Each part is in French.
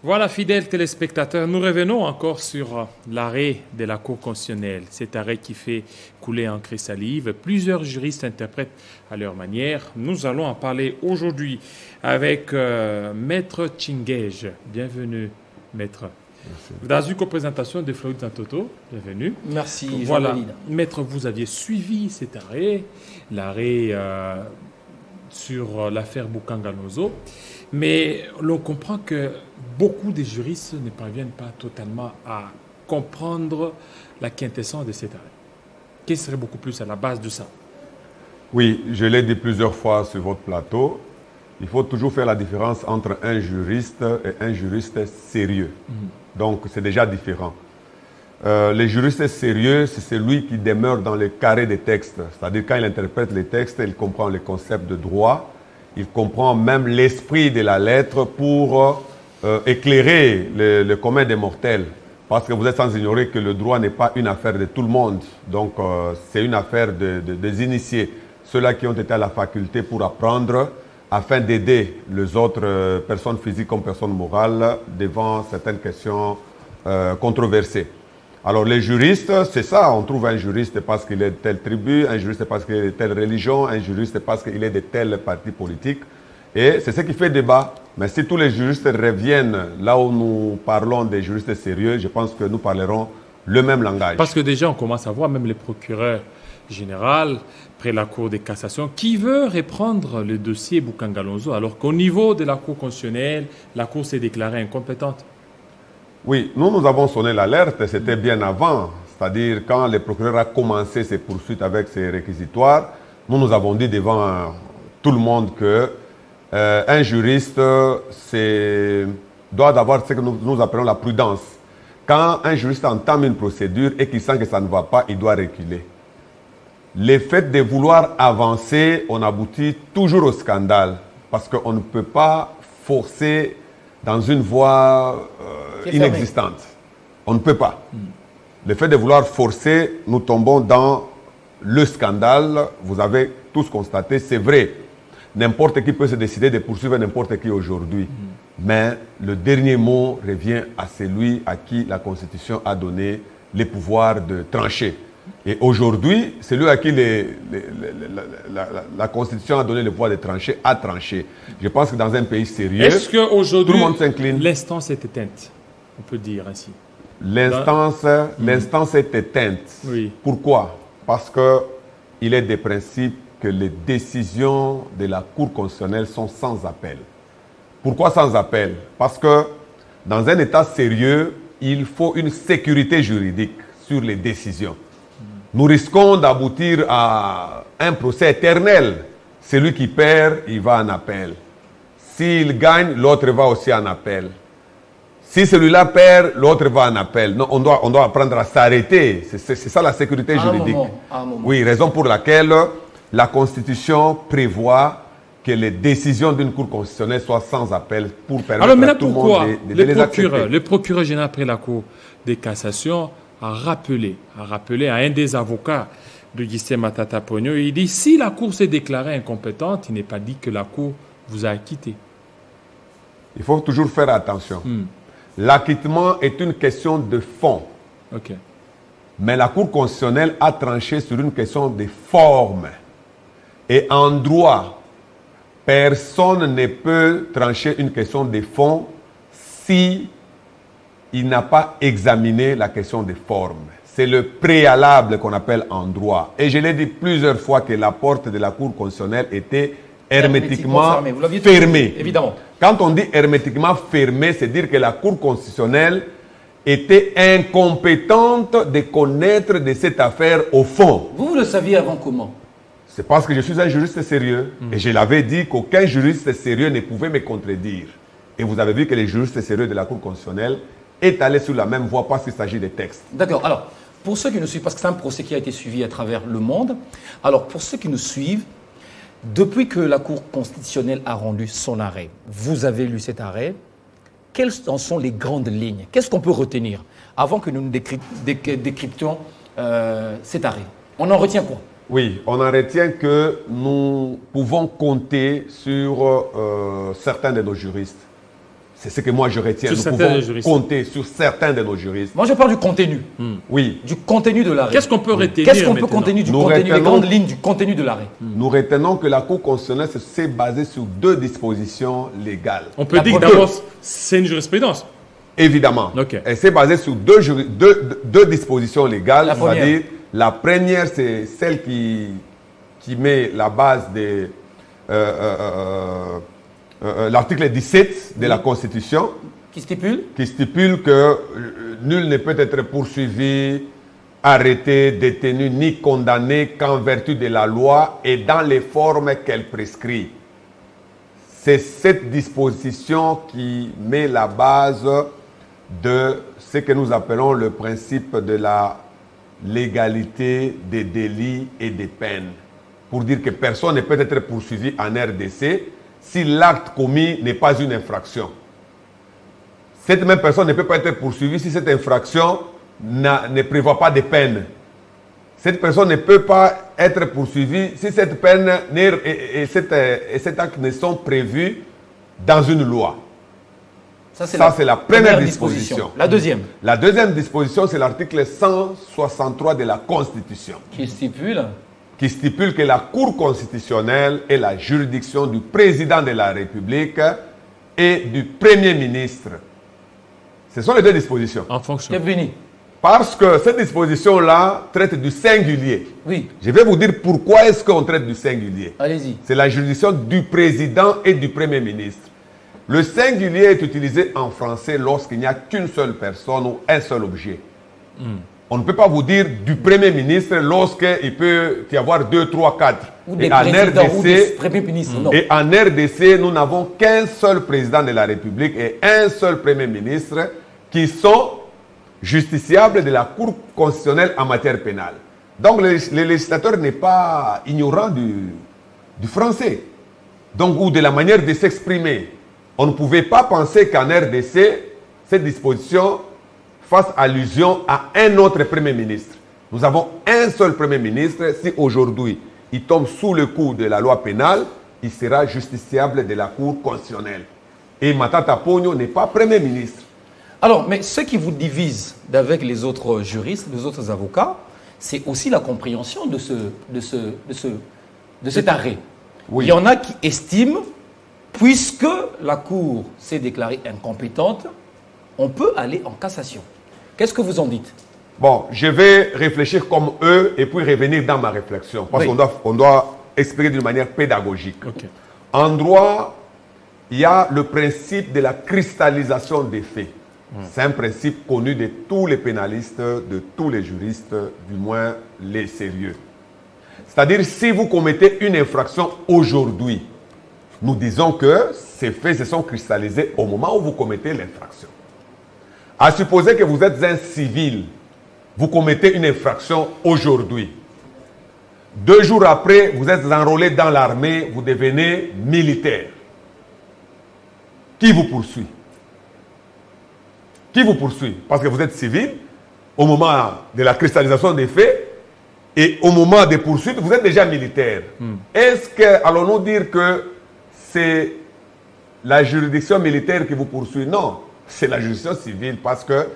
Voilà, fidèles téléspectateurs, nous revenons encore sur l'arrêt de la Cour constitutionnelle. Cet arrêt qui fait couler encre et salive. Plusieurs juristes interprètent à leur manière. Nous allons en parler aujourd'hui avec Maître Tchingej. Bienvenue, Maître. Merci. Dans une représentation de Floyd Toto, bienvenue. Merci, voilà, Maître, vous aviez suivi cet arrêt, l'arrêt sur l'affaire Bukanganozo. Mais l'on comprend que beaucoup de juristes ne parviennent pas totalement à comprendre la quintessence de cet arrêt. Qu'est-ce qui serait beaucoup plus à la base de ça? Oui, je l'ai dit plusieurs fois sur votre plateau. Il faut toujours faire la différence entre un juriste et un juriste sérieux. Donc, c'est déjà différent. Les juristes sérieux, c'est celui qui demeure dans le carré des textes. C'est-à-dire, quand il interprète les textes, il comprend les concepts de droit. Il comprend même l'esprit de la lettre pour éclairer le commun des mortels. Parce que vous êtes sans ignorer que le droit n'est pas une affaire de tout le monde. Donc, c'est une affaire des initiés. Ceux-là qui ont été à la faculté pour apprendre afin d'aider les autres personnes physiques comme personnes morales devant certaines questions controversées. Alors, les juristes, c'est ça. On trouve un juriste parce qu'il est de telle tribu, un juriste parce qu'il est de telle religion, un juriste parce qu'il est de tel parti politique. Et c'est ce qui fait débat. Mais si tous les juristes reviennent là où nous parlons des juristes sérieux, je pense que nous parlerons le même langage. Parce que déjà, on commence à voir même les procureurs généraux près la Cour de cassation qui veut reprendre le dossier Bukanganozo alors qu'au niveau de la Cour constitutionnelle, la Cour s'est déclarée incompétente. Oui, nous avons sonné l'alerte, c'était bien avant. C'est-à-dire, quand le procureur a commencé ses poursuites avec ses réquisitoires, nous avons dit devant tout le monde que un juriste doit avoir ce que nous appelons la prudence. Quand un juriste entame une procédure et qu'il sent que ça ne va pas, il doit reculer. Le fait de vouloir avancer, on aboutit toujours au scandale. Parce qu'on ne peut pas forcer dans une voie inexistante. On ne peut pas. Le fait de vouloir forcer, nous tombons dans le scandale. Vous avez tous constaté, c'est vrai. N'importe qui peut se décider de poursuivre n'importe qui aujourd'hui. Mais le dernier mot revient à celui à qui la Constitution a donné les pouvoirs de trancher. Et aujourd'hui, celui à qui la Constitution a donné le pouvoir de trancher a tranché. Je pense que dans un pays sérieux, est-ce qu'aujourd'hui, tout le monde s'incline. L'instance est éteinte, on peut dire ainsi. L'instance est éteinte. Oui. Pourquoi? Parce qu'il est des principes que les décisions de la Cour constitutionnelle sont sans appel. Pourquoi sans appel? Parce que dans un État sérieux, il faut une sécurité juridique sur les décisions. Nous risquons d'aboutir à un procès éternel. Celui qui perd, il va en appel. S'il gagne, l'autre va aussi en appel. Si celui-là perd, l'autre va en appel. Non, on doit apprendre à s'arrêter. C'est ça la sécurité juridique. À un moment. Oui, raison pour laquelle la Constitution prévoit que les décisions d'une Cour constitutionnelle soient sans appel pour permettre à tout le monde de les accepter. Le procureur général après la Cour de cassation a rappelé à un des avocats de Giuseppe Matata Pogno, il dit si la Cour s'est déclarée incompétente, il n'est pas dit que la Cour vous a acquitté. Il faut toujours faire attention. L'acquittement est une question de fond. Okay. Mais la Cour constitutionnelle a tranché sur une question de forme. Et en droit, personne ne peut trancher une question de fond si il n'a pas examiné la question de forme. C'est le préalable qu'on appelle en droit. Et je l'ai dit plusieurs fois que la porte de la Cour constitutionnelle était hermétiquement fermée. Évidemment. Quand on dit hermétiquement fermée, c'est dire que la Cour constitutionnelle était incompétente de connaître de cette affaire au fond. Vous le saviez avant comment? C'est parce que je suis un juriste sérieux. Et je l'avais dit qu'aucun juriste sérieux ne pouvait me contredire. Et vous avez vu que les juristes sérieux de la Cour constitutionnelle est allé sur la même voie parce qu'il s'agit des textes. D'accord. Alors, pour ceux qui nous suivent, parce que c'est un procès qui a été suivi à travers le monde, alors pour ceux qui nous suivent, depuis que la Cour constitutionnelle a rendu son arrêt, vous avez lu cet arrêt, quelles en sont les grandes lignes? Qu'est-ce qu'on peut retenir avant que nous décryptions cet arrêt? On en retient quoi? Oui, on en retient que nous pouvons compter sur certains de nos juristes. C'est ce que moi je retiens. Sur Nous pouvons compter sur certains de nos juristes. Moi, je parle du contenu. Oui. Du contenu de l'arrêt. Qu'est-ce qu'on peut retenir Qu'est-ce qu'on peut maintenant contenir du Nous contenu, les retenons- grandes lignes du contenu de l'arrêt? Nous retenons que la Cour constitutionnelle s'est basée sur 2 dispositions légales. On peut La dire que première- d'abord, c'est une jurisprudence. Évidemment. Ok. Elle s'est basée sur deux dispositions légales. La première. C'est-à-dire, la première, c'est celle qui met la base de l'article 17 de la Constitution, Qui stipule? qui stipule que nul ne peut être poursuivi, arrêté, détenu ni condamné qu'en vertu de la loi et dans les formes qu'elle prescrit. C'est cette disposition qui met la base de ce que nous appelons le principe de la légalité des délits et des peines. Pour dire que personne ne peut être poursuivi en RDC si l'acte commis n'est pas une infraction. Cette même personne ne peut pas être poursuivie si cette infraction ne prévoit pas de peine. Cette personne ne peut pas être poursuivie si cette peine et cet acte ne sont prévus dans une loi. Ça, c'est la première disposition. La deuxième? La deuxième disposition, c'est l'article 163 de la Constitution, Qui stipule? qui stipule que la Cour constitutionnelle est la juridiction du président de la République et du Premier ministre. Ce sont les 2 dispositions. En fonction. Bienvenue. Parce que cette disposition-là traite du singulier. Oui. Je vais vous dire pourquoi est-ce qu'on traite du singulier. Allez-y. C'est la juridiction du président et du Premier ministre. Le singulier est utilisé en français lorsqu'il n'y a qu'une seule personne ou un seul objet. On ne peut pas vous dire du Premier ministre lorsqu'il peut y avoir 2, 3, 4. Ou des présidents ou des premiers ministres. Non. Et en RDC, nous n'avons qu'un seul président de la République et un seul Premier ministre qui sont justiciables de la Cour constitutionnelle en matière pénale. Donc le législateur n'est pas ignorant du français, donc, ou de la manière de s'exprimer. On ne pouvait pas penser qu'en RDC, cette disposition fasse allusion à un autre Premier ministre. Nous avons un seul Premier ministre. Si aujourd'hui il tombe sous le coup de la loi pénale, il sera justiciable de la Cour constitutionnelle. Et Matata Pogno n'est pas Premier ministre. Alors, mais ce qui vous divise avec les autres juristes, les autres avocats, c'est aussi la compréhension de cet arrêt. Oui. Il y en a qui estiment, puisque la Cour s'est déclarée incompétente, on peut aller en cassation. Qu'est-ce que vous en dites? Bon, je vais réfléchir comme eux et puis revenir dans ma réflexion. Parce Oui. qu'on doit expliquer d'une manière pédagogique. Ok. En droit, il y a le principe de la cristallisation des faits. C'est un principe connu de tous les pénalistes, de tous les juristes, du moins les sérieux. C'est-à-dire, si vous commettez une infraction aujourd'hui, nous disons que ces faits se sont cristallisés au moment où vous commettez l'infraction. À supposer que vous êtes un civil, vous commettez une infraction aujourd'hui. 2 jours après, vous êtes enrôlé dans l'armée, vous devenez militaire. Qui vous poursuit? Qui vous poursuit? Parce que vous êtes civil, au moment de la cristallisation des faits, et au moment des poursuites, vous êtes déjà militaire. Est-ce que, allons-nous dire que c'est la juridiction militaire qui vous poursuit? Non, c'est la juridiction civile, parce que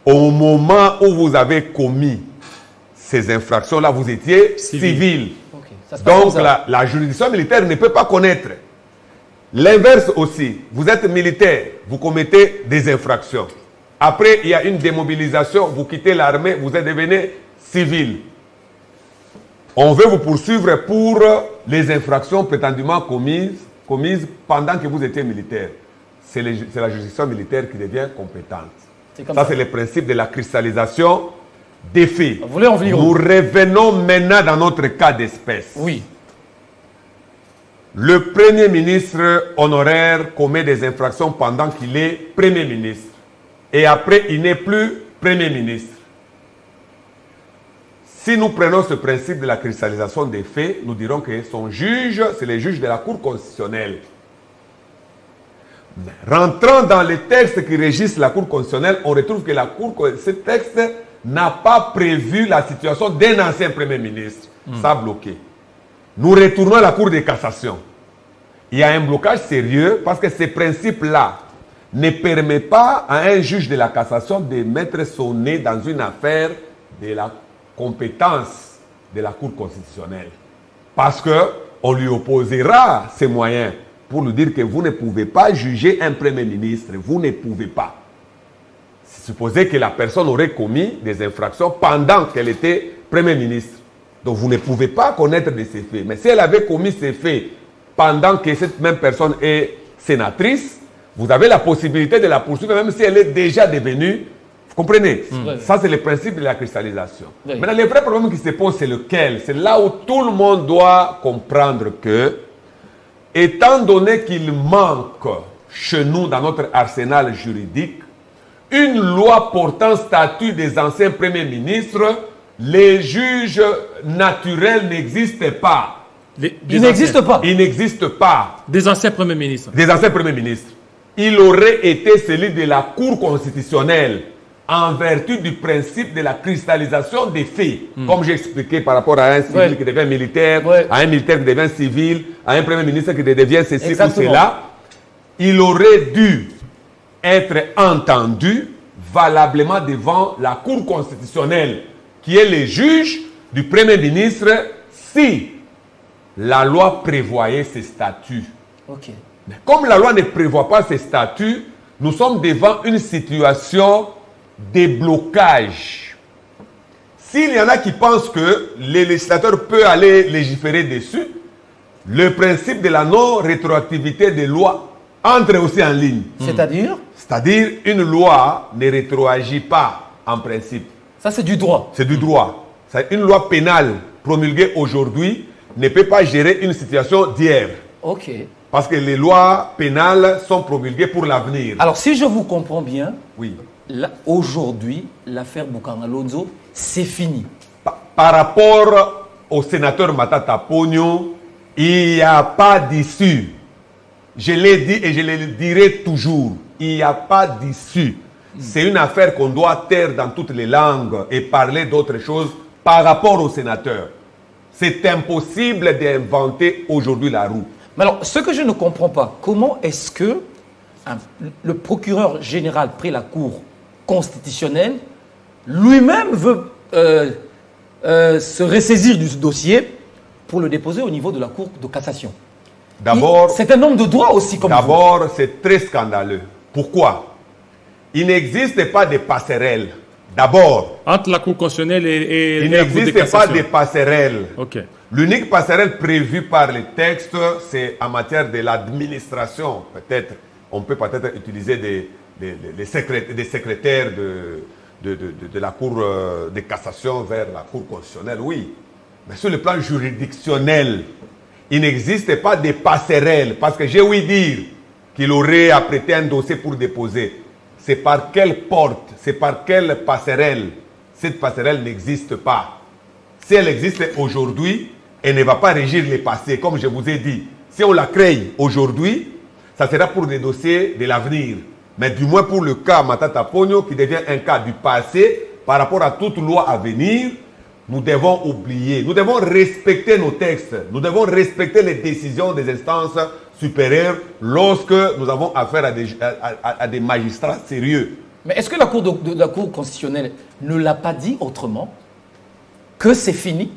au moment où vous avez commis ces infractions-là, vous étiez civil. Okay. Ça se passe Donc comme ça. la juridiction militaire ne peut pas connaître. L'inverse aussi, vous êtes militaire, vous commettez des infractions. Après, il y a une démobilisation, vous quittez l'armée, vous êtes devenu civil. On veut vous poursuivre pour les infractions prétendument commises pendant que vous étiez militaire. C'est la juridiction militaire qui devient compétente. Ça, c'est le principe de la cristallisation des faits. Vous voulez en venir où? Nous revenons maintenant dans notre cas d'espèce. Oui. Le Premier ministre honoraire commet des infractions pendant qu'il est Premier ministre. Et après, il n'est plus Premier ministre. Si nous prenons ce principe de la cristallisation des faits, nous dirons que son juge, c'est le juge de la Cour constitutionnelle. Rentrant dans les textes qui régissent la Cour constitutionnelle, on retrouve que ce texte n'a pas prévu la situation d'un ancien Premier ministre. Ça a bloqué. Nous retournons à la Cour de cassation. Il y a un blocage sérieux parce que ces principes-là ne permet pas à un juge de la cassation de mettre son nez dans une affaire de la compétence de la Cour constitutionnelle. Parce qu'on lui opposera ses moyens pour lui dire que vous ne pouvez pas juger un Premier ministre. Vous ne pouvez pas. C'est supposé que la personne aurait commis des infractions pendant qu'elle était Premier ministre. Donc vous ne pouvez pas connaître de ces faits. Mais si elle avait commis ces faits pendant que cette même personne est sénatrice, vous avez la possibilité de la poursuivre même si elle est déjà devenue. Vous comprenez? Ça, c'est le principe de la cristallisation. Maintenant, le vrai problème qui se pose, c'est lequel? C'est là où tout le monde doit comprendre que, étant donné qu'il manque chez nous, dans notre arsenal juridique, une loi portant statut des anciens premiers ministres, les juges naturels n'existent pas. Il n'existe pas. Il n'existe pas. Des anciens premiers ministres. Des anciens premiers ministres. Il aurait été celui de la Cour constitutionnelle en vertu du principe de la cristallisation des faits. Comme j'ai expliqué par rapport à un civil qui devient militaire, à un militaire qui devient civil, à un premier ministre qui devient ceci ou cela. Il aurait dû être entendu valablement devant la Cour constitutionnelle, qui est le juge du Premier ministre, si la loi prévoyait ces statuts. Mais comme la loi ne prévoit pas ces statuts, nous sommes devant une situation de blocage. S'il y en a qui pensent que le législateur peut aller légiférer dessus, le principe de la non-rétroactivité des lois entre aussi en ligne. C'est-à-dire? C'est-à-dire, une loi ne rétroagit pas en principe. Ça, c'est du droit. C'est du droit. Une loi pénale promulguée aujourd'hui ne peut pas gérer une situation d'hier. Ok. Parce que les lois pénales sont promulguées pour l'avenir. Alors, si je vous comprends bien, oui. Aujourd'hui, l'affaire Boucan Alonso, c'est fini. Par rapport au sénateur Matata Pogno, il n'y a pas d'issue. Je l'ai dit et je le dirai toujours. Il n'y a pas d'issue. C'est une affaire qu'on doit taire dans toutes les langues et parler d'autres choses par rapport au sénateur. C'est impossible d'inventer aujourd'hui la roue. Mais alors, ce que je ne comprends pas, comment est-ce que le procureur général près la Cour constitutionnelle lui-même veut se ressaisir du dossier pour le déposer au niveau de la Cour de cassation? D'abord, c'est un homme de droit aussi comme d'abord, c'est très scandaleux. Pourquoi? Il n'existe pas de passerelle. D'abord, entre la Cour constitutionnelle et il la Cour de n'existe cassation. pas de passerelle. Ok. L'unique passerelle prévue par les textes, c'est en matière de l'administration. Peut-être, on peut peut-être utiliser des secrétaires de la Cour de cassation vers la Cour constitutionnelle, oui. Mais sur le plan juridictionnel, il n'existe pas de passerelle. Parce que j'ai ouï dire qu'il aurait apprêté un dossier pour déposer. C'est par quelle porte, c'est par quelle passerelle? Cette passerelle n'existe pas. Si elle existe aujourd'hui, elle ne va pas régir les passés, comme je vous ai dit. Si on la crée aujourd'hui, ça sera pour des dossiers de l'avenir. Mais du moins pour le cas Matata Pogno, qui devient un cas du passé, par rapport à toute loi à venir, nous devons oublier, nous devons respecter nos textes, nous devons respecter les décisions des instances supérieures lorsque nous avons affaire à des magistrats sérieux. Mais est-ce que la Cour constitutionnelle ne l'a pas dit autrement? Que c'est fini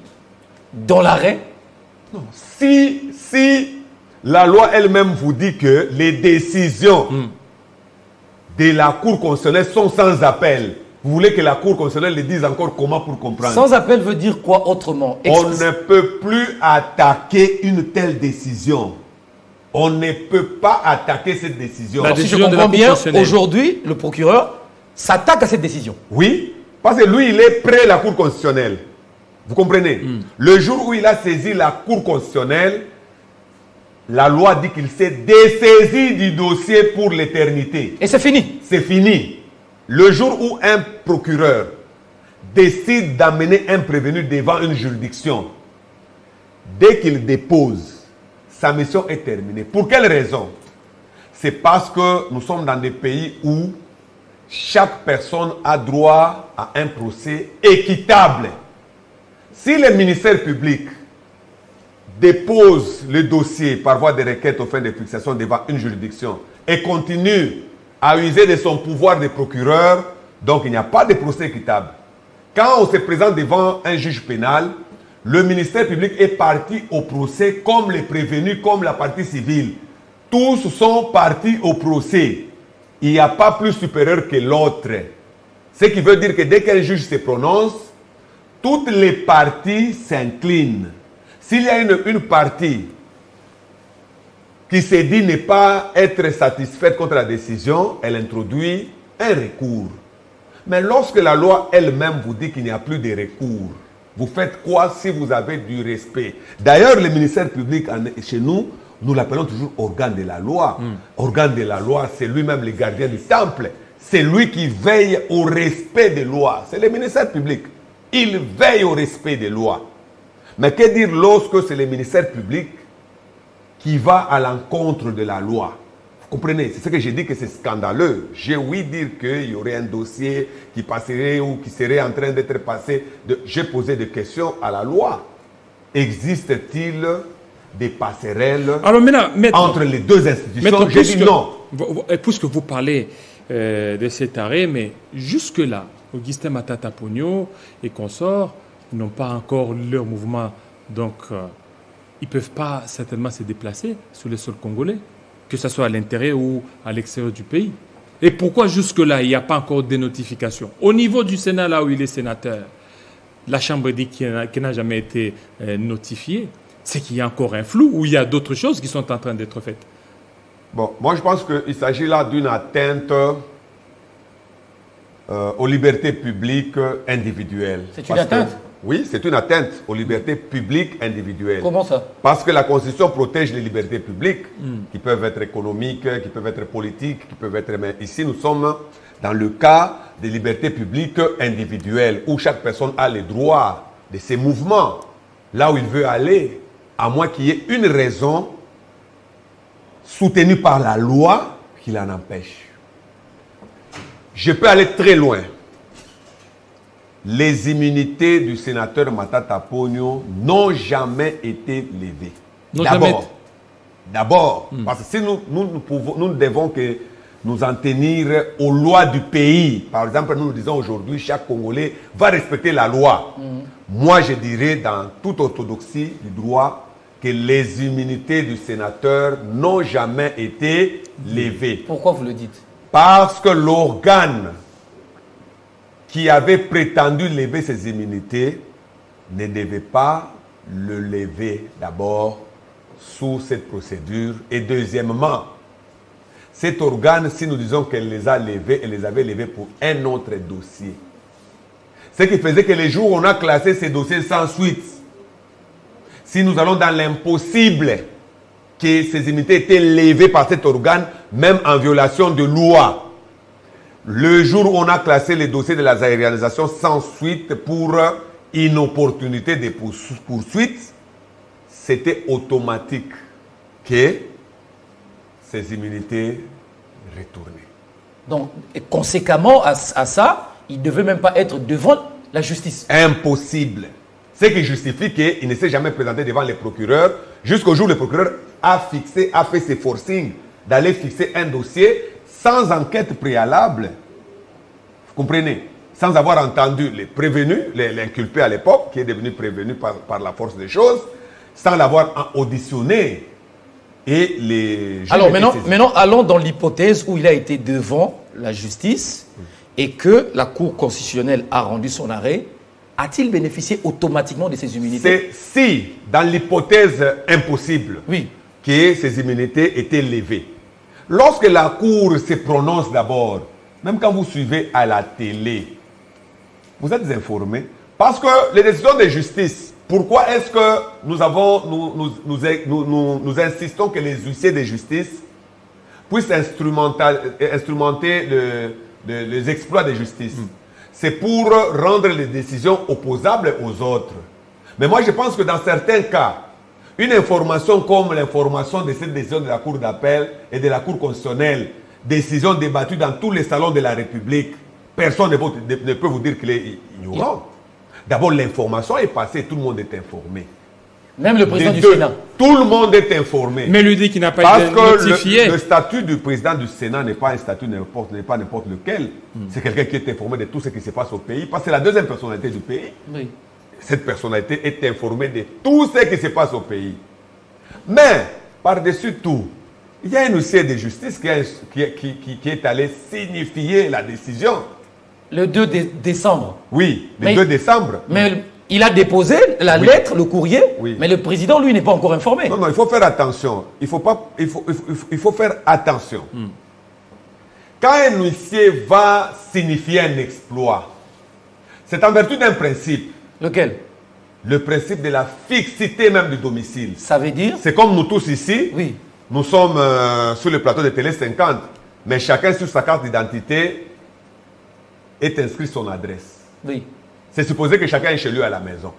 dans l'arrêt? Non. Si la loi elle-même vous dit que les décisions de la Cour constitutionnelle sont sans appel, vous voulez que la Cour constitutionnelle le dise encore comment pour comprendre? Sans appel veut dire quoi autrement? On ne peut plus attaquer une telle décision. On ne peut pas attaquer cette décision. Alors, si je comprends bien, aujourd'hui, le procureur s'attaque à cette décision. Oui, parce que lui, il est près de la Cour constitutionnelle. Vous comprenez? Le jour où il a saisi la Cour constitutionnelle, la loi dit qu'il s'est dessaisi du dossier pour l'éternité. Et c'est fini. C'est fini. Le jour où un procureur décide d'amener un prévenu devant une juridiction, dès qu'il dépose, sa mission est terminée. Pour quelle raison? C'est parce que nous sommes dans des pays où chaque personne a droit à un procès équitable. Si le ministère public dépose le dossier par voie de requête aux fins de fixation devant une juridiction et continue a usé de son pouvoir de procureur, donc il n'y a pas de procès équitable. Quand on se présente devant un juge pénal, le ministère public est parti au procès comme les prévenus, comme la partie civile. Tous sont partis au procès. Il n'y a pas plus supérieur que l'autre. Ce qui veut dire que dès qu'un juge se prononce, toutes les parties s'inclinent. S'il y a une partie qui se dit ne pas être satisfaite contre la décision, elle introduit un recours. Mais lorsque la loi elle-même vous dit qu'il n'y a plus de recours, vous faites quoi si vous avez du respect? D'ailleurs, le ministère public, chez nous, nous l'appelons toujours organe de la loi. Organe de la loi, c'est lui-même le gardien du temple. C'est lui qui veille au respect des lois. C'est le ministère public. Il veille au respect des lois. Mais que dire lorsque c'est le ministère public qui va à l'encontre de la loi? Vous comprenez? C'est ce que j'ai dit que c'est scandaleux. J'ai ouï dire qu'il y aurait un dossier qui passerait ou qui serait en train d'être passé. J'ai posé des questions à la loi. Existe-t-il des passerelles entre les deux institutions? J'ai dit non. Puisque vous parlez de cet arrêt, mais jusque-là, Augustin Matata Ponyo et consorts n'ont pas encore leur mouvement. Donc, ils ne peuvent pas certainement se déplacer sur le sol congolais, que ce soit à l'intérieur ou à l'extérieur du pays. Et pourquoi jusque-là, il n'y a pas encore de notification? Au niveau du Sénat, là où il est sénateur, la Chambre dit qu'il n'a jamais été notifié. C'est qu'il y a encore un flou ou il y a d'autres choses qui sont en train d'être faites? Bon, moi je pense qu'il s'agit là d'une atteinte aux libertés publiques individuelles. C'est une atteinte? Oui, c'est une atteinte aux libertés publiques individuelles. Comment ça? Parce que la Constitution protège les libertés publiques, qui peuvent être économiques, qui peuvent être politiques, qui peuvent être... Mais ici, nous sommes dans le cas des libertés publiques individuelles, où chaque personne a le droit de ses mouvements, là où il veut aller, à moins qu'il y ait une raison soutenue par la loi qui l'en empêche. Je peux aller très loin. Les immunités du sénateur Matata Ponyo n'ont jamais été levées. D'abord, parce que si nous devons que nous en tenir aux lois du pays. Par exemple, nous disons aujourd'hui, chaque Congolais va respecter la loi. Moi, je dirais dans toute orthodoxie du droit que les immunités du sénateur n'ont jamais été levées. Pourquoi vous le dites? Parce que l'organe qui avait prétendu lever ses immunités ne devait pas le lever d'abord sous cette procédure. Et deuxièmement, cet organe, si nous disons qu'elle les a levés, elle les avait levés pour un autre dossier. Ce qui faisait que les jours où on a classé ces dossiers sans suite, si nous allons dans l'impossible que ces immunités étaient levées par cet organe, même en violation de loi, le jour où on a classé les dossiers de la aérianisation sans suite pour inopportunité de poursuite, c'était automatique que ces immunités retournaient. Donc, et conséquemment à ça, il ne devait même pas être devant la justice. Impossible. Ce qui justifie qu'il ne s'est jamais présenté devant les procureurs jusqu'au jour où le procureur a fait ses forcings d'aller fixer un dossier sans enquête préalable. Vous comprenez? Sans avoir entendu les prévenus, l'inculpé à l'époque, qui est devenu prévenu par la force des choses, sans l'avoir auditionné. Et les juges. Alors maintenant, allons dans l'hypothèse où il a été devant la justice et que la Cour constitutionnelle a rendu son arrêt. A-t-il bénéficié automatiquement de ces immunités? C'est si, dans l'hypothèse impossible, oui, que ces immunités étaient levées. Lorsque la Cour se prononce d'abord, même quand vous suivez à la télé, vous êtes informés. Parce que les décisions de justice, pourquoi est-ce que nous insistons que les huissiers de justice puissent instrumenter les exploits de justice? C'est pour rendre les décisions opposables aux autres. Mais moi, je pense que dans certains cas, une information comme l'information de cette décision de la Cour d'appel et de la Cour constitutionnelle, décision débattue dans tous les salons de la République, personne ne peut vous dire qu'il est ignorant. D'abord, l'information est passée, tout le monde est informé. Même le président des du deux. Sénat. Tout le monde est informé. Mais lui dit qu'il n'a pas Parce été que notifié. le statut du président du Sénat n'est pas un statut n'est pas n'importe lequel. C'est quelqu'un qui est informé de tout ce qui se passe au pays. Parce que c'est la deuxième personnalité du pays. Oui. Cette personnalité est informée de tout ce qui se passe au pays. Mais, par-dessus tout, il y a un huissier de justice qui est allé signifier la décision. Le 2 décembre. Oui, le Mais- 2 décembre. Mais il a déposé la Oui. lettre, le courrier, Oui. mais le président, lui, n'est pas encore informé. Non, non, il faut faire attention. Il faut faire attention. Quand un huissier va signifier un exploit, c'est en vertu d'un principe. Lequel? Le principe de la fixité même du domicile. Ça veut dire? C'est comme nous tous ici. Oui. Nous sommes sur le plateau de Télé 50, mais chacun sur sa carte d'identité est inscrit son adresse. Oui. C'est supposé que chacun est chez lui à la maison.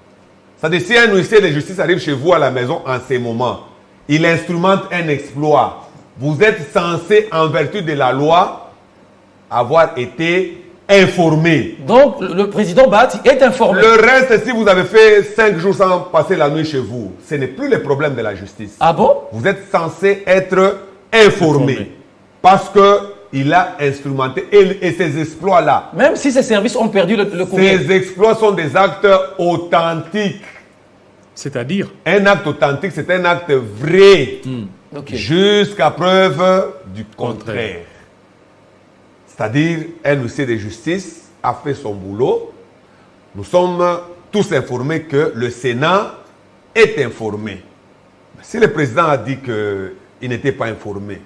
C'est-à-dire, si un huissier de justice arrive chez vous à la maison en ces moments, il instrumente un exploit. Vous êtes censé, en vertu de la loi, avoir été informé. Donc, le président Bahati est informé. Le reste, si vous avez fait 5 jours sans passer la nuit chez vous, ce n'est plus le problème de la justice. Ah bon? Vous êtes censé être informé. Informé. Parce qu'il a instrumenté. Et ces exploits-là, Même si ces services ont perdu le courrier. ces exploits sont des actes authentiques. C'est-à-dire, Un acte authentique, c'est un acte vrai. Ok. Jusqu'à preuve du contraire. Contraire. C'est-à-dire, un huissier de justice a fait son boulot. Nous sommes tous informés que le Sénat est informé. Si le président a dit qu'il n'était pas informé,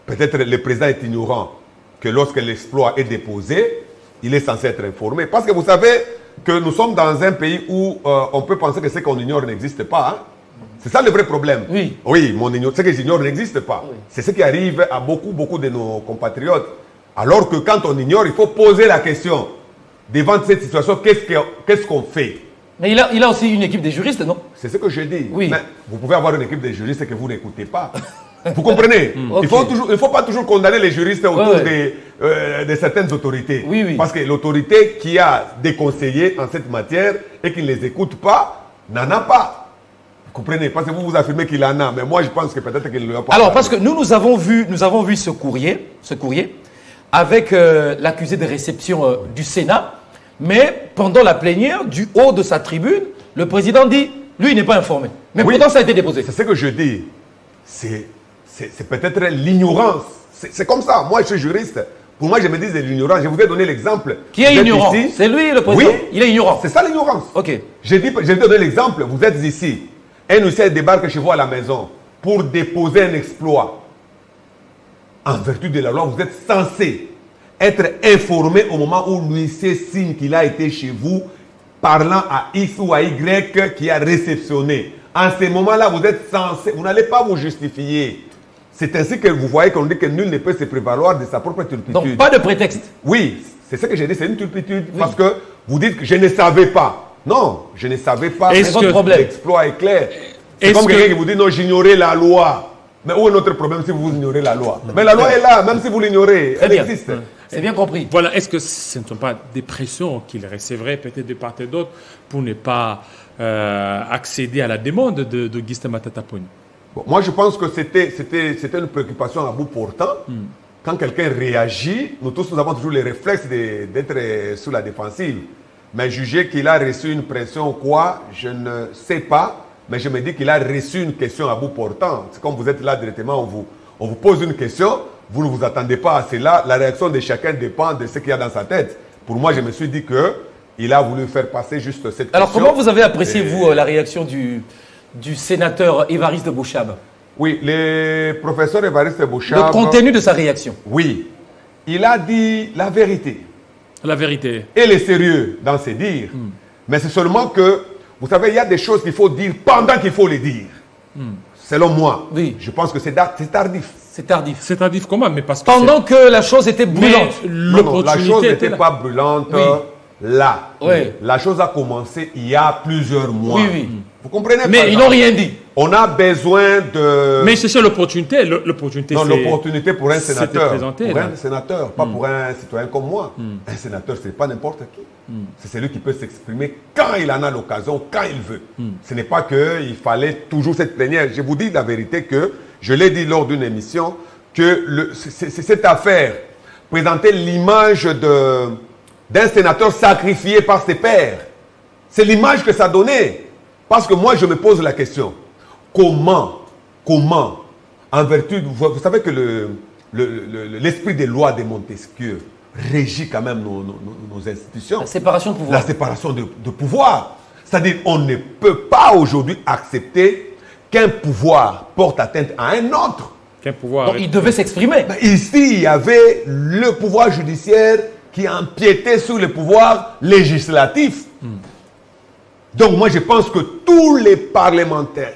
peut-être le président est ignorant que lorsque l'exploit est déposé, il est censé être informé. Parce que vous savez que nous sommes dans un pays où on peut penser que ce qu'on ignore n'existe pas. Hein? C'est ça le vrai problème. Oui. Oui, ce que j'ignore n'existe pas. Oui. C'est ce qui arrive à beaucoup de nos compatriotes. Alors que quand on ignore, il faut poser la question. Devant cette situation, qu'est-ce qu'on fait? Mais il a aussi une équipe de juristes, non? C'est ce que je dis. Oui. Mais vous pouvez avoir une équipe de juristes que vous n'écoutez pas. Vous comprenez? Ok. Il ne faut pas toujours condamner les juristes autour Ouais. de certaines autorités. Oui, oui. Parce que l'autorité qui a des conseillers en cette matière et qui ne les écoute pas, n'en a pas. Vous comprenez? Parce que vous affirmez qu'il en a. Mais moi, je pense que peut-être qu'il ne l'a pas. Alors, parce que nous avons vu ce courrier avec l'accusé de réception du Sénat, mais pendant la plénière, du haut de sa tribune, le président dit, lui, il n'est pas informé. Mais Oui. pourtant, ça a été déposé. C'est ce que je dis. C'est peut-être l'ignorance. C'est comme ça. Moi, je suis juriste. Pour moi, je me dis de l'ignorance. Je vous ai donné l'exemple. Qui est Vous êtes ignorant? ici. C'est lui, le président. Oui. Il est ignorant. C'est ça l'ignorance. Ok. J'ai donné l'exemple. Vous êtes ici. Un huissier débarque chez vous à la maison pour déposer un exploit. En vertu de la loi, vous êtes censé être informé au moment où l'huissier signe qu'il a été chez vous, parlant à X ou à Y qui a réceptionné. En ce moment-là, vous êtes censé, vous n'allez pas vous justifier. C'est ainsi que vous voyez qu'on dit que nul ne peut se prévaloir de sa propre turpitude. Donc, pas de prétexte. Oui, c'est ce que j'ai dit, c'est une turpitude. Parce que vous dites que je ne savais pas. Non, je ne savais pas. Est-ce Mais que- votre l'exploit est clair. C'est Est-ce comme que- quelqu'un qui vous dit non, j'ignorais la loi. Mais où est notre problème si vous ignorez la loi? Mais la loi est là, même si vous l'ignorez, Très elle bien. existe. C'est bien compris. voilà, est-ce que ce ne sont pas des pressions qu'il recevrait peut-être de part et d'autre pour ne pas accéder à la demande de Augustin Matata Ponyo? Bon, moi, je pense que c'était une préoccupation à bout portant. Quand quelqu'un réagit, nous tous, nous avons toujours le réflexe d'être sous la défensive. Mais juger qu'il a reçu une pression ou quoi, je ne sais pas. Mais je me dis qu'il a reçu une question à bout portant. C'est comme vous êtes là directement, on vous pose une question, vous ne vous attendez pas à cela. La réaction de chacun dépend de ce qu'il y a dans sa tête. Pour moi, je me suis dit qu'il a voulu faire passer juste cette Alors, question. comment vous avez apprécié, Et- vous, la réaction du sénateur Évariste Bouchab? Oui, le professeur Évariste Bouchab. Le contenu de sa réaction. Oui, il a dit la vérité La vérité. et le sérieux dans ses dires. Mais c'est seulement que, vous savez, il y a des choses qu'il faut dire pendant qu'il faut les dire. Selon moi, Oui. je pense que c'est tardif. C'est tardif. C'est tardif comment? Mais parce que Pendant que la chose était Mais brûlante. Non, la chose l'opportunité était n'était là. pas brûlante. Oui. là. Oui. La chose a commencé il y a plusieurs mois. Oui, oui. Vous comprenez? Mais ils n'ont rien dit. On a besoin de... Mais c'est ça l'opportunité. L'opportunité, Non, c'est... l'opportunité pour un c'est de sénateur. présenter, Pour là. un sénateur, pas pour un citoyen comme moi. Un sénateur, c'est pas n'importe qui. C'est celui qui peut s'exprimer quand il en a l'occasion, quand il veut. Ce n'est pas qu'il fallait toujours cette plénière. Je vous dis la vérité que, je l'ai dit lors d'une émission, que cette affaire présentait l'image d'un sénateur sacrifié par ses pairs. C'est l'image que ça donnait. Parce que moi, je me pose la question. Comment, en vertu, vous savez que l'esprit des lois de Montesquieu régit quand même nos institutions. La séparation de pouvoir. La séparation de pouvoir. C'est-à-dire, on ne peut pas aujourd'hui accepter qu'un pouvoir porte atteinte à un autre. Qu'un pouvoir... Donc, il devait s'exprimer. Mais ici, il y avait le pouvoir judiciaire qui empiétait sur le pouvoir législatif. Donc moi, je pense que tous les parlementaires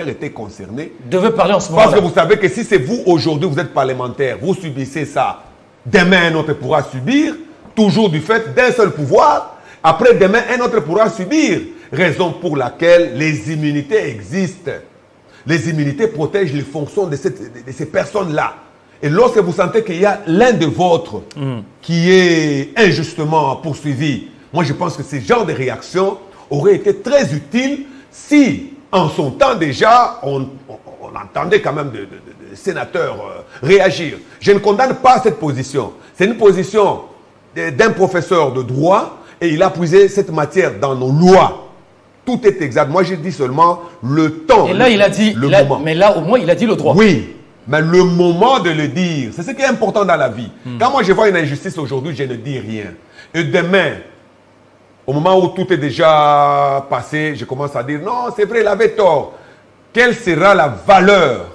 étaient concernés. Devait parler en ce moment. Parce que vous savez que si c'est vous, aujourd'hui, vous êtes parlementaire, vous subissez ça. Demain, un autre pourra subir, toujours du fait d'un seul pouvoir. Après, demain, un autre pourra subir. Raison pour laquelle les immunités existent. Les immunités protègent les fonctions de ces personnes-là. Et lorsque vous sentez qu'il y a l'un de vôtres qui est injustement poursuivi, moi je pense que ce genre de réaction aurait été très utile si, en son temps déjà, on entendait quand même de sénateurs réagir. Je ne condamne pas cette position. C'est une position d'un professeur de droit et il a puisé cette matière dans nos lois. Tout est exact. Moi, je dis seulement le temps. Et là, il a dit, moment. mais là, au moins, il a dit le droit. Oui, mais le moment de le dire, c'est ce qui est important dans la vie. Quand moi, je vois une injustice aujourd'hui, je ne dis rien. Et demain, au moment où tout est déjà passé, je commence à dire, non, c'est vrai, il avait tort. Quelle sera la valeur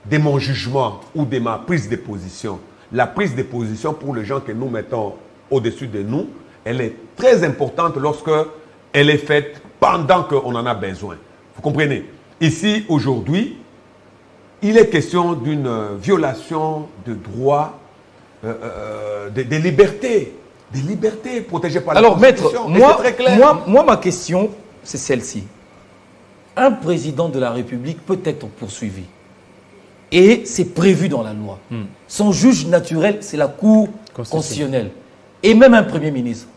de mon jugement ou de ma prise de position? La prise de position pour les gens que nous mettons au-dessus de nous, elle est très importante lorsque elle est faite pendant qu'on en a besoin. Vous comprenez? Ici, aujourd'hui, il est question d'une violation de droits, de libertés. Des libertés protégées par la Constitution. Alors, maître, moi, ma question, c'est celle-ci. Un président de la République peut être poursuivi. Et c'est prévu dans la loi. Son juge naturel, c'est la Cour constitutionnelle. Et même un Premier ministre.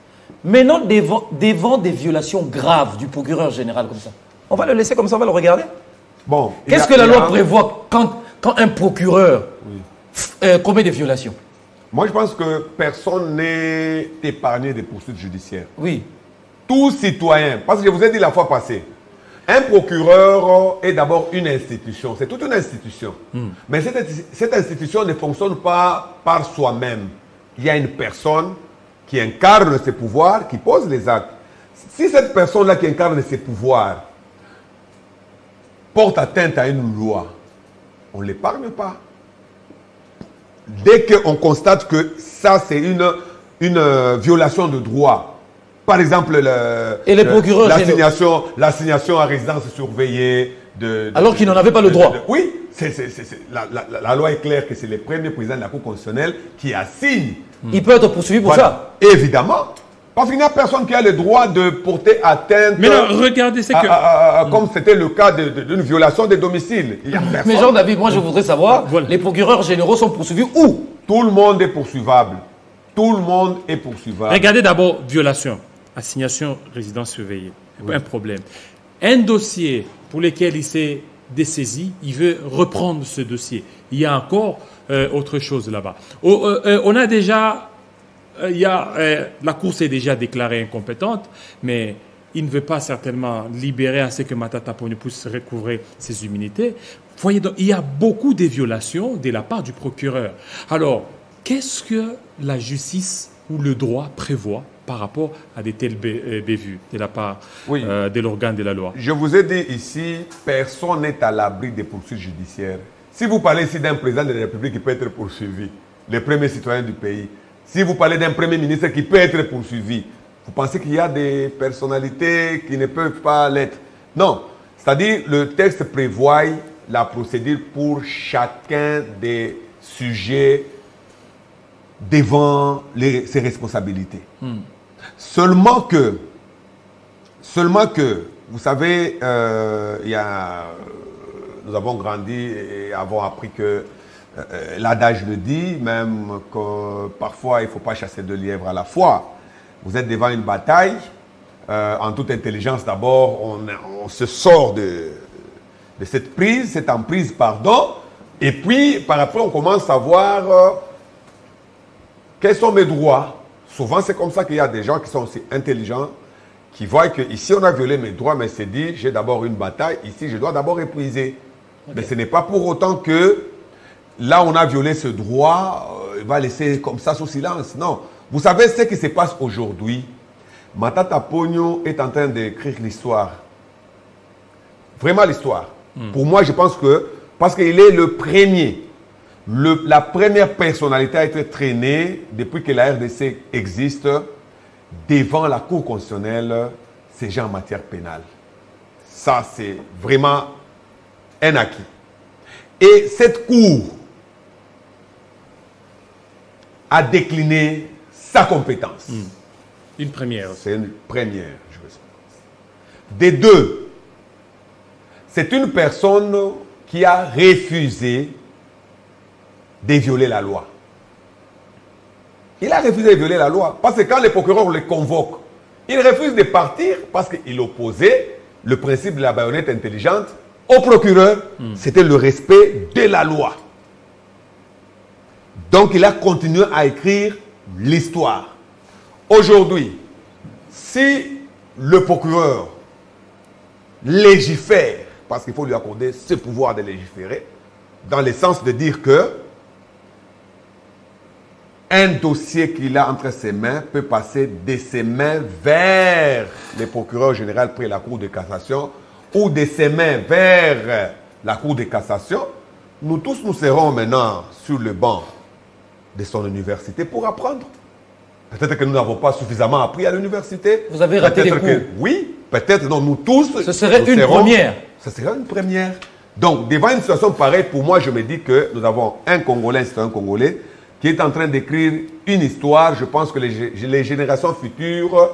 Maintenant, devant des violations graves du procureur général comme ça, on va le laisser comme ça, on va le regarder. Bon, qu'est-ce que la loi prévoit quand un procureur commet des violations? Moi, je pense que personne n'est épargné des poursuites judiciaires. Oui. Tout citoyen, parce que je vous ai dit la fois passée, un procureur est d'abord une institution, c'est toute une institution. Mais cette institution ne fonctionne pas par soi-même. Il y a une personne qui incarne ses pouvoirs, qui pose les actes. Si cette personne-là qui incarne ses pouvoirs porte atteinte à une loi, on ne l'épargne pas. Dès qu'on constate que ça, c'est une violation de droit, par exemple, l'assignation à résidence surveillée. Alors qu'il n'en avait pas le droit. Oui, la loi est claire que c'est le premier président de la Cour constitutionnelle qui assigne. Il peut être poursuivi pour ça. Évidemment. Parce qu'il n'y a personne qui a le droit de porter atteinte. Mais non, regardez, c'est que... comme c'était le cas d'une violation des domiciles. Mais Jean-David, moi je voudrais savoir, les procureurs généraux sont poursuivis où? Tout le monde est poursuivable. Tout le monde est poursuivable. Regardez d'abord violation, assignation, résidence surveillée. Un problème. Un dossier pour lequel il s'est dessaisi, il veut reprendre ce dossier. Il y a encore autre chose là-bas. On a déjà... la Cour s'est déjà déclarée incompétente, mais il ne veut pas certainement libérer assez que Matata Ponyo puisse recouvrer ses immunités. Voyez donc, il y a beaucoup de violations de la part du procureur. Alors, qu'est-ce que la justice ou le droit prévoit par rapport à des telles bévues de la part de l'organe de la loi? Je vous ai dit ici, personne n'est à l'abri des poursuites judiciaires. Si vous parlez ici d'un président de la République qui peut être poursuivi, le premier citoyen du pays, si vous parlez d'un premier ministre qui peut être poursuivi, vous pensez qu'il y a des personnalités qui ne peuvent pas l'être? Non. C'est-à-dire, le texte prévoit la procédure pour chacun des sujets devant ses responsabilités. Seulement que, vous savez, nous avons grandi et avons appris que l'adage le dit, même que parfois il ne faut pas chasser deux lièvres à la fois. Vous êtes devant une bataille, en toute intelligence d'abord, on se sort de cette emprise, pardon, et puis par après on commence à voir quels sont mes droits. Souvent c'est comme ça qu'il y a des gens qui sont aussi intelligents, qui voient que ici on a violé mes droits, mais c'est dit, j'ai d'abord une bataille, ici je dois d'abord épuiser. Okay. Mais ce n'est pas pour autant que là on a violé ce droit, il va laisser comme ça sous silence. Non. Vous savez ce qui se passe aujourd'hui? Matata Ponyo est en train d'écrire l'histoire. Vraiment l'histoire. Pour moi, je pense que, parce qu'il est le premier, la première personnalité à être traînée depuis que la RDC existe devant la Cour constitutionnelle, c'est gens en matière pénale. Ça, c'est vraiment un acquis. Et cette Cour a décliné sa compétence. Une première. C'est une première, je pense. Des deux, c'est une personne qui a refusé de violer la loi. Il a refusé de violer la loi. Parce que quand les procureurs le convoquent, il refuse de partir parce qu'il opposait le principe de la baïonnette intelligente au procureur. C'était le respect de la loi. Donc il a continué à écrire l'histoire. Aujourd'hui, si le procureur légifère, parce qu'il faut lui accorder ce pouvoir de légiférer, dans le sens de dire que un dossier qu'il a entre ses mains peut passer de ses mains vers le procureur général près la Cour de cassation ou de ses mains vers la Cour de cassation, nous tous nous serons maintenant sur le banc de son université pour apprendre. Peut-être que nous n'avons pas suffisamment appris à l'université. Vous avez raté des cours. Oui, peut-être, non, nous tous. Ce serait une première. Ce serait une première. Donc, devant une situation pareille, pour moi, je me dis que nous avons un Congolais, un citoyen congolais, qui est en train d'écrire une histoire. Je pense que les générations futures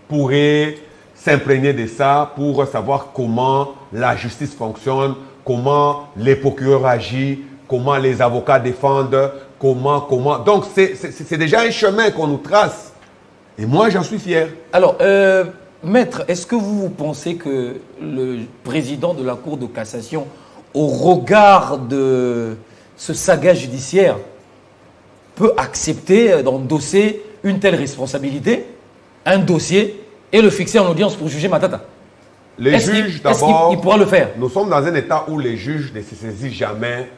pourraient s'imprégner de ça pour savoir comment la justice fonctionne, comment les procureurs agissent, comment les avocats défendent, comment. Donc, c'est déjà un chemin qu'on nous trace. Et moi, j'en suis fier. Alors, Maître, est-ce que vous pensez que le président de la Cour de cassation, au regard de ce saga judiciaire, peut accepter d'endosser une telle responsabilité, un dossier, et le fixer en audience pour juger Matata? Les juges, d'abord, il pourra le faire? Nous sommes dans un état où les juges ne se saisissent jamais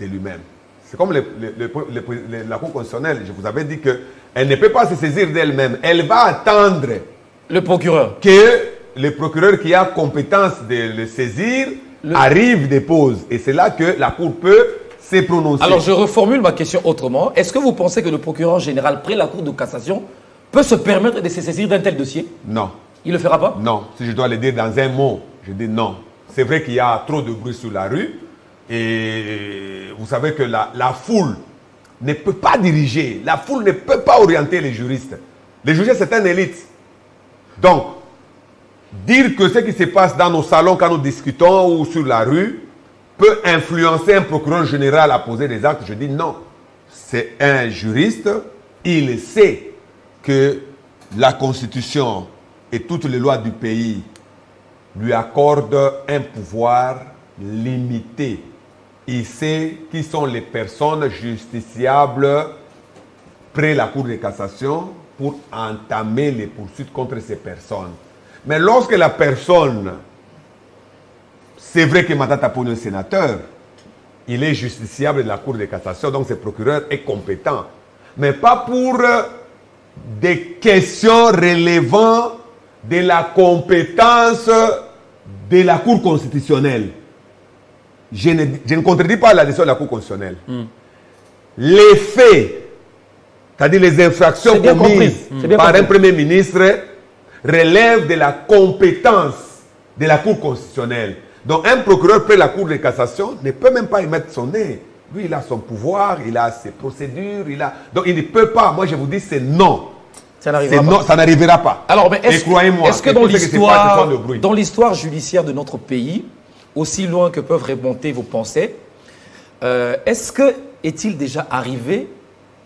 de lui-même. C'est comme la Cour constitutionnelle. Je vous avais dit qu'elle ne peut pas se saisir d'elle-même. Elle va attendre le procureur. Que le procureur qui a compétence de le saisir arrive, dépose. Et c'est là que la Cour peut se prononcer. Alors, je reformule ma question autrement. Est-ce que vous pensez que le procureur général, près la Cour de cassation, peut se permettre de se saisir d'un tel dossier? Non. Il ne le fera pas? Non. Si je dois le dire dans un mot, je dis non. C'est vrai qu'il y a trop de bruit sur la rue. Et vous savez que la foule ne peut pas diriger. La foule ne peut pas orienter les juristes. Les juristes, c'est une élite. Donc, dire que ce qui se passe dans nos salons quand nous discutons ou sur la rue peut influencer un procureur général à poser des actes, je dis non. C'est un juriste, il sait que la Constitution et toutes les lois du pays lui accordent un pouvoir limité. Il sait qui sont les personnes justiciables près la Cour de cassation pour entamer les poursuites contre ces personnes. Mais lorsque la personne, c'est vrai que Matata Ponyo est sénateur, il est justiciable de la Cour de cassation, donc ce procureur est compétent. Mais pas pour des questions relevant de la compétence de la Cour constitutionnelle. Je ne contredis pas la décision de la Cour constitutionnelle. Les faits, c'est-à-dire les infractions commises par un Premier ministre, relèvent de la compétence de la Cour constitutionnelle. Donc un procureur près la Cour de cassation ne peut même pas y mettre son nez. Lui, il a son pouvoir, il a ses procédures, donc il ne peut pas. Moi, je vous dis, c'est non. Ça n'arrivera pas. Non, ça n'arrivera pas. Alors, mais et croyez-moi, est-ce que dans l'histoire judiciaire de notre pays, aussi loin que peuvent remonter vos pensées, est-il déjà arrivé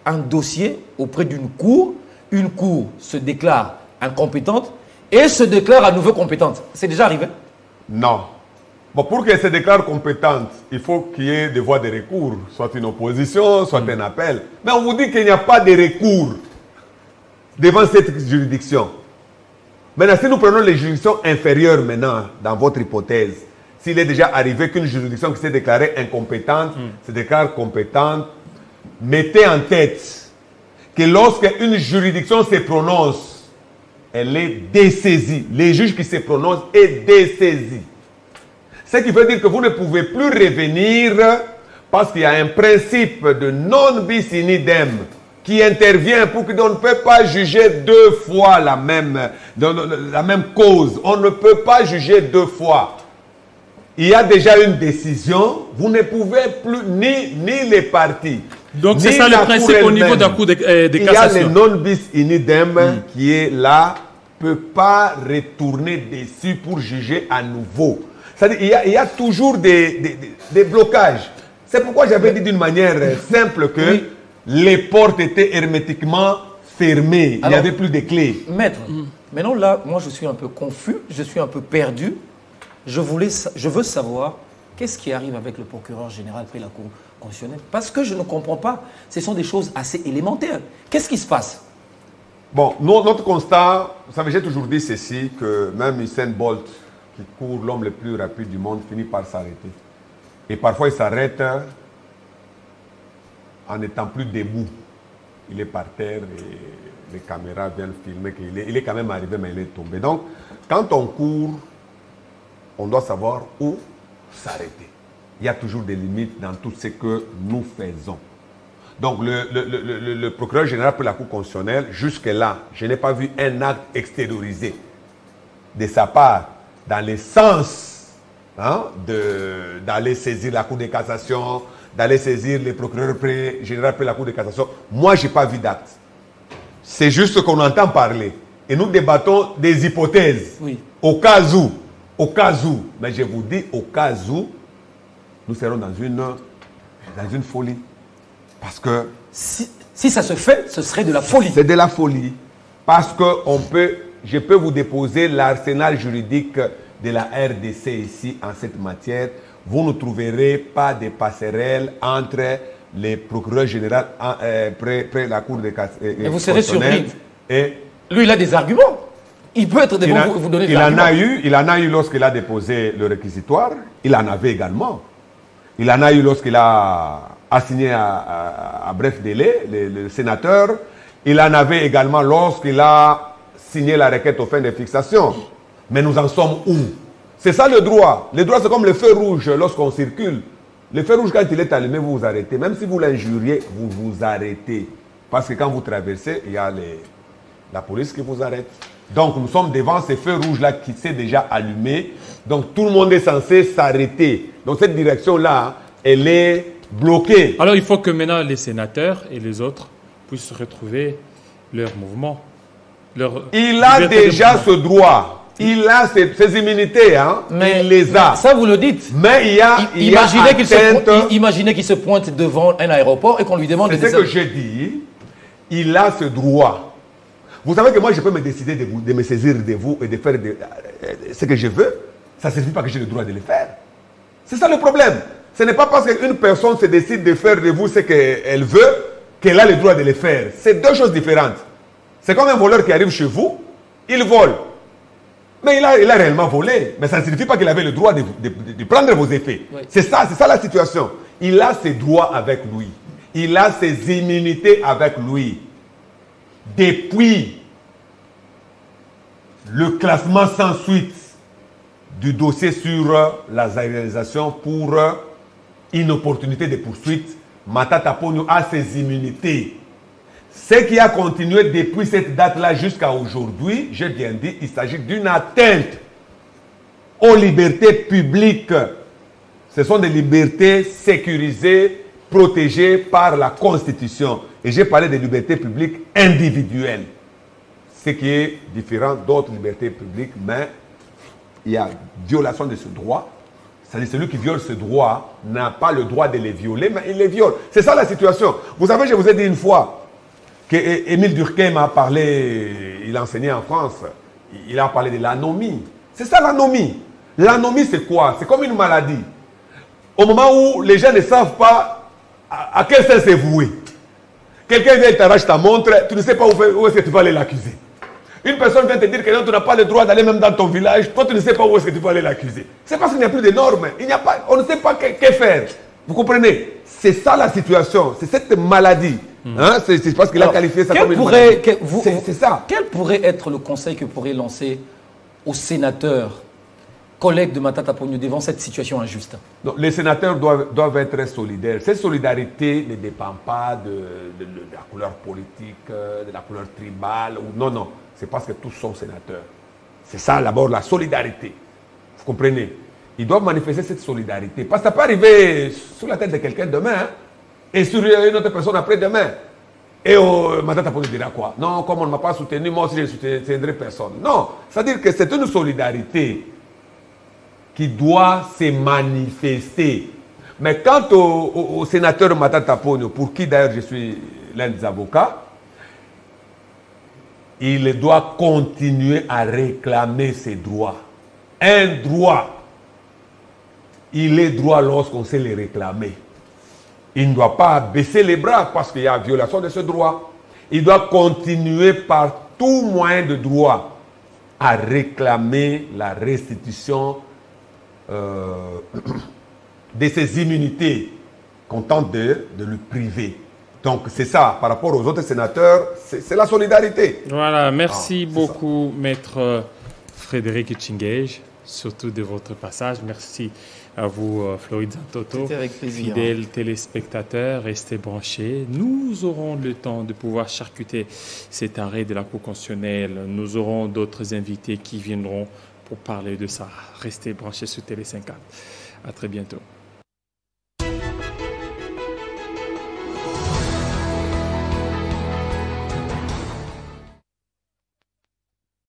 un dossier auprès d'une cour, une cour se déclare incompétente et se déclare à nouveau compétente? C'est déjà arrivé? Non. Bon, pour qu'elle se déclare compétente, il faut qu'il y ait des voies de recours, soit une opposition, soit un appel. Mais on vous dit qu'il n'y a pas de recours devant cette juridiction. Maintenant, si nous prenons les juridictions inférieures maintenant, dans votre hypothèse, s'il est déjà arrivé qu'une juridiction qui s'est déclarée incompétente se déclare compétente, mettez en tête que lorsque une juridiction se prononce, elle est dessaisie. Les juges qui se prononcent est dessaisie. Ce qui veut dire que vous ne pouvez plus revenir parce qu'il y a un principe de non bis in idem qui intervient pour qu'on ne peut pas juger deux fois la même cause. On ne peut pas juger deux fois. Il y a déjà une décision, vous ne pouvez plus, ni les partis. Donc c'est ça le principe au niveau d'un coup de cassation. Il y a le non bis in idem qui est là, ne peut pas retourner dessus pour juger à nouveau. C'est-à-dire il y a toujours des blocages. C'est pourquoi j'avais dit d'une manière simple que les portes étaient hermétiquement fermées. Alors, il n'y avait plus de clés. Maître, maintenant là, moi je suis un peu confus, je suis un peu perdu. Je veux savoir qu'est-ce qui arrive avec le procureur général après la Cour constitutionnelle. Parce que je ne comprends pas. Ce sont des choses assez élémentaires. Qu'est-ce qui se passe? Bon, notre constat, vous savez, j'ai toujours dit ceci, que même Usain Bolt, qui court l'homme le plus rapide du monde, finit par s'arrêter. Et parfois, il s'arrête en n'étant plus debout. Il est par terre et les caméras viennent filmer qu'il est quand même arrivé, mais il est tombé. Donc, quand on court, on doit savoir où s'arrêter. Il y a toujours des limites dans tout ce que nous faisons. Donc, le procureur général pour la Cour constitutionnelle, jusque-là, je n'ai pas vu un acte extériorisé de sa part dans le sens d'aller saisir la Cour de cassation, d'aller saisir le procureur général pour la Cour de cassation. Moi, je n'ai pas vu d'acte. C'est juste qu'on entend parler. Et nous débattons des hypothèses. Oui. Au cas où, mais je vous dis, au cas où, nous serons dans une folie. Parce que... Si ça se fait, ce serait de la folie. C'est de la folie. Parce que je peux vous déposer l'arsenal juridique de la RDC ici en cette matière. Vous ne trouverez pas de passerelle entre les procureurs généraux près la Cour de cassation. Et vous serez surpris. Et lui, il a des arguments. Il peut être devant vous donner des arguments. Il en a eu lorsqu'il a déposé le réquisitoire. Il en avait également. Il en a eu lorsqu'il a assigné à bref délai le sénateur. Il en avait également lorsqu'il a signé la requête aux fins de fixation. Mais nous en sommes où? C'est ça le droit. Le droit, c'est comme le feu rouge lorsqu'on circule. Le feu rouge, quand il est allumé, vous vous arrêtez. Même si vous l'injuriez, vous vous arrêtez. Parce que quand vous traversez, il y a la police qui vous arrête. Donc, nous sommes devant ces feux rouges-là qui s'est déjà allumé. Donc, tout le monde est censé s'arrêter. Donc, cette direction-là, elle est bloquée. Alors, il faut que maintenant les sénateurs et les autres puissent retrouver leur mouvement. Il a déjà ce droit. Il a ses immunités, hein? Mais il les a. Ça, vous le dites. Mais imaginez qu'il se pointe devant un aéroport et qu'on lui demande... C'est ce que j'ai dit. Il a ce droit. Vous savez que moi, je peux me décider de me saisir de vous et de faire ce que je veux. Ça ne signifie pas que j'ai le droit de le faire. C'est ça le problème. Ce n'est pas parce qu'une personne se décide de faire de vous ce qu'elle veut qu'elle a le droit de le faire. C'est deux choses différentes. C'est comme un voleur qui arrive chez vous, il vole. Mais il a réellement volé. Mais ça ne signifie pas qu'il avait le droit de prendre vos effets. Oui. C'est ça la situation. Il a ses droits avec lui. Il a ses immunités avec lui. Depuis le classement sans suite du dossier sur la réalisation pour inopportunité de poursuite, Matata Ponyo a ses immunités. Ce qui a continué depuis cette date-là jusqu'à aujourd'hui, j'ai bien dit, il s'agit d'une atteinte aux libertés publiques. Ce sont des libertés sécurisées, protégées par la Constitution. Et j'ai parlé des libertés publiques individuelles. ce qui est différent d'autres libertés publiques, mais il y a violation de ce droit. C'est-à-dire celui qui viole ce droit n'a pas le droit de les violer, mais il les viole. C'est ça la situation. Vous savez, je vous ai dit une fois qu'Émile Durkheim a parlé, il a enseigné en France, il a parlé de l'anomie. C'est ça l'anomie. L'anomie, c'est quoi? C'est comme une maladie. Au moment où les gens ne savent pas à quel sens c'est voué. Quelqu'un vient et t'arrache ta montre, tu ne sais pas où est-ce que tu vas aller l'accuser. Une personne vient te dire que non, tu n'as pas le droit d'aller même dans ton village, toi tu ne sais pas où est-ce que tu vas aller l'accuser. C'est parce qu'il n'y a plus de normes, on ne sait pas que faire. Vous comprenez? C'est ça la situation, c'est cette maladie. Hein? C'est parce qu'il a qualifié ça comme une maladie. C'est ça. Quel pourrait être le conseil que pourrait lancer aux sénateurs, collègues de Matata Ponyo, devant cette situation injuste? Non, les sénateurs doivent être solidaires. Cette solidarité ne dépend pas de la couleur politique, de la couleur tribale. Non, non. C'est parce que tous sont sénateurs. C'est ça d'abord la solidarité. Vous comprenez? Ils doivent manifester cette solidarité. Parce que ça peut arriver sur la tête de quelqu'un demain hein, et sur une autre personne après-demain. Et Matata Ponyo dira quoi? Non, comme on ne m'a pas soutenu, moi aussi je ne soutiendrai personne. Non, c'est-à-dire que c'est une solidarité qui doit se manifester. Mais quant au sénateur Matata Ponyo, pour qui d'ailleurs je suis l'un des avocats, il doit continuer à réclamer ses droits. Un droit, il est droit lorsqu'on sait les réclamer. Il ne doit pas baisser les bras parce qu'il y a violation de ce droit. Il doit continuer par tout moyen de droit à réclamer la restitution de ses immunités qu'on tente de lui priver. Donc c'est ça, par rapport aux autres sénateurs, c'est la solidarité. Voilà, merci beaucoup, Maître Frédéric Tchingej, surtout de votre passage. Merci à vous, Floride Zantoto. C'était avec plaisir. Fidèles téléspectateurs, restez branchés. Nous aurons le temps de pouvoir charcuter cet arrêt de la Cour constitutionnelle. Nous aurons d'autres invités qui viendront pour parler de ça. Restez branchés sur Télé 50. À très bientôt.